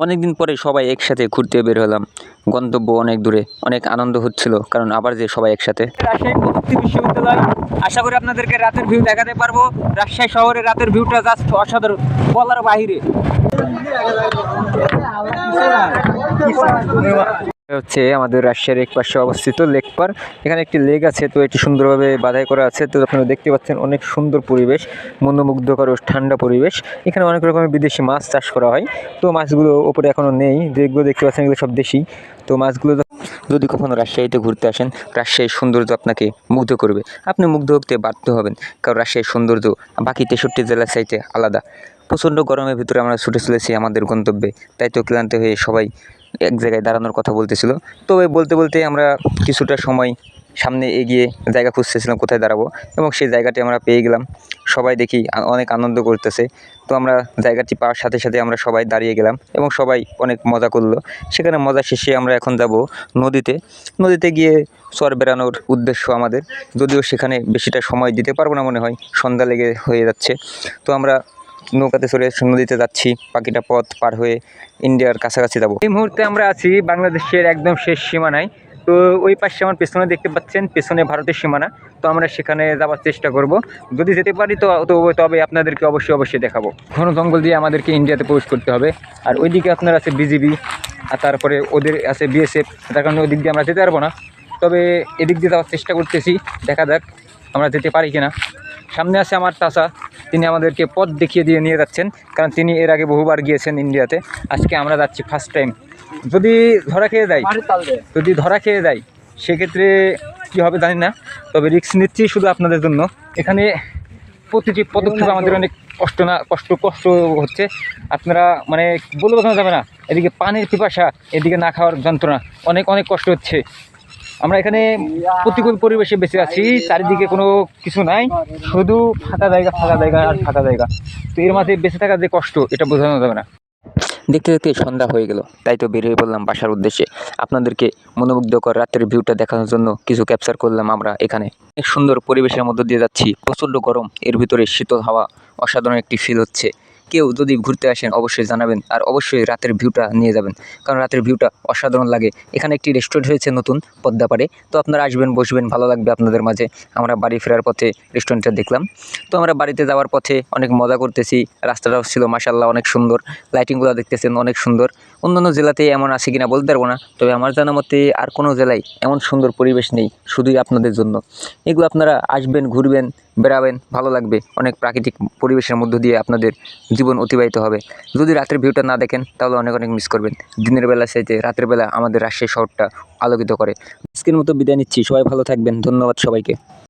অনেকদিন পরে সবাই একসাথে ঘুরতে বের হলাম। গন্তব্য অনেক দূরে, অনেক আনন্দ হচ্ছিল কারণ আবার যে সবাই একসাথে। রাজশাহী প্রযুক্তি বিশ্ববিদ্যালয়, আশা করি আপনাদেরকে রাতের ভিউ দেখাতে পারবো। রাজশাহী শহরের রাতের ভিউটা জাস্ট অসাধারণ, বলার বাহিরে। হচ্ছে আমাদের রাজশাহীর এক পাশে অবস্থিত লেক পার। এখানে একটি লেক আছে, তো এটি সুন্দরভাবে বাধাই করা আছে। তো আপনারা দেখতে পাচ্ছেন অনেক সুন্দর পরিবেশ, মনোমুগ্ধকর ও ঠান্ডা পরিবেশ। এখানে অনেক রকমের বিদেশি মাছ চাষ করা হয়। তো মাছগুলো ওপরে এখনো নেই, যেগুলো দেখতে পাচ্ছেন এগুলো সব দেশি। তো মাছগুলো যদি কখনো রাজশাহীতে ঘুরতে আসেন, রাজশাহীর সৌন্দর্য আপনাকে মুগ্ধ করবে, আপনি মুগ্ধ হতে বাধ্য হবেন। কারণ রাজশাহীর সৌন্দর্য বাকি 63 জেলার চাইতে আলাদা। প্রচণ্ড গরমের ভিতরে আমরা ছুটে চলেছি আমাদের গন্তব্যে, তাই তো ক্লান্ত হয়ে সবাই এক জায়গায় দাঁড়ানোর কথা বলতেছিল। তো বলতে বলতে আমরা কিছুটা সময় সামনে এগিয়ে জায়গা খুঁজতেছিলাম কোথায় দাঁড়াবো, এবং সেই জায়গাটি আমরা পেয়ে গেলাম। সবাই দেখি অনেক আনন্দ করতেছে। তো আমরা জায়গাটি পাওয়ার সাথে সাথে আমরা সবাই দাঁড়িয়ে গেলাম এবং সবাই অনেক মজা করলো। সেখানে মজা শেষে আমরা এখন যাব নদীতে। নদীতে গিয়ে চর বেড়ানোর উদ্দেশ্য আমাদের, যদিও সেখানে বেশিটা সময় দিতে পারবো না, মনে হয় সন্ধ্যা লেগে হয়ে যাচ্ছে। তো আমরা নৌকাতে চড়ে নদীতে যাচ্ছি, বাকিটা পথ পার হয়ে ইন্ডিয়ার কাছাকাছি যাবো। এই মুহূর্তে আমরা আছি বাংলাদেশের একদম শেষ সীমানায়। তো ওই পাশে আমার পেছনে দেখতে পাচ্ছেন, পেছনে ভারতের সীমানা। তো আমরা সেখানে যাওয়ার চেষ্টা করব, যদি যেতে পারি তো তবে আপনাদেরকে অবশ্যই দেখাবো। ঘন জঙ্গল দিয়ে আমাদেরকে ইন্ডিয়াতে প্রবেশ করতে হবে। আর ওইদিকে আপনার আছে বিজিবি, আর তারপরে ওদের আছে বিএসএফ, তার কারণে ওই দিক দিয়ে আমরা যেতে পারবো না। তবে এদিক দিয়ে যাওয়ার চেষ্টা করতেছি, দেখা যাক আমরা যেতে পারি কিনা। সামনে আছে আমার চাচা, তিনি আমাদেরকে পথ দেখিয়ে দিয়ে নিয়ে যাচ্ছেন, কারণ তিনি এর আগে বহুবার গিয়েছেন ইন্ডিয়াতে। আজকে আমরা যাচ্ছি ফার্স্ট টাইম। যদি ধরা খেয়ে যাই সেক্ষেত্রে কী হবে জানি না, তবে রিস্ক নিচ্ছি শুধু আপনাদের জন্য। এখানে প্রতিটি পদক্ষেপ আমাদের অনেক কষ্ট হচ্ছে। আপনারা মানে বলে বোঝানো যাবে না। এদিকে পানির পিপাসা, এদিকে না খাওয়ার যন্ত্রণা, অনেক কষ্ট হচ্ছে। আমরা এখানে প্রতিকূল পরিবেশে বেঁচে আছি, চারিদিকে কোনো কিছু নাই, শুধু ফাঁকা জায়গা আর ফাঁকা জায়গা। তো এর মাঝে বেঁচে থাকার যে কষ্ট, এটা বোঝানো যাবে না। দেখতে দেখতে সন্ধ্যা হয়ে গেল, তাই তো বেরিয়ে পড়লাম বাসার উদ্দেশ্যে। আপনাদেরকে মনোমুগ্ধকর রাতের ভিউটা দেখানোর জন্য কিছু ক্যাপচার করলাম আমরা এখানে। এক সুন্দর পরিবেশের মধ্য দিয়ে যাচ্ছি, প্রচণ্ড গরম, এর ভিতরে শীতল হাওয়া, অসাধারণ একটি ফিল হচ্ছে। কেউ যদি ঘুরতে আসেন অবশ্যই জানাবেন, আর অবশ্যই রাতের ভিউটা নিয়ে যাবেন, কারণ রাতের ভিউটা অসাধারণ লাগে। এখানে একটি রেস্টুরেন্ট হয়েছে নতুন পদ্মাপাড়ে, তো আপনারা আসবেন, বসবেন, ভালো লাগবে আপনাদের মাঝে। আমরা বাড়ি ফেরার পথে রেস্টুরেন্টটা দেখলাম। তো আমরা বাড়িতে যাওয়ার পথে অনেক মজা করতেছি। রাস্তাটাও ছিল মাশাআল্লাহ অনেক সুন্দর, লাইটিংগুলো দেখতেছেন অনেক সুন্দর। অন্যান্য জেলাতে এমন আছে কিনা বলতে পারবো না, তবে আমার জানা মতে আর কোনো জেলায় এমন সুন্দর পরিবেশ নেই, শুধুই আপনাদের জন্য। এগুলো আপনারা আসবেন, ঘুরবেন, বেড়াবেন, ভালো লাগবে। অনেক প্রাকৃতিক পরিবেশের মধ্য দিয়ে আপনাদের জীবন অতিবাহিত হবে। যদি রাতের ভিউটা না দেখেন তাহলে অনেক মিস করবেন। দিনের বেলা চাইতে রাতের বেলা আমাদের রাজশাহী শহরটা আলোকিত করে। আজকের মতো বিদায় নিচ্ছি, সবাই ভালো থাকবেন, ধন্যবাদ সবাইকে।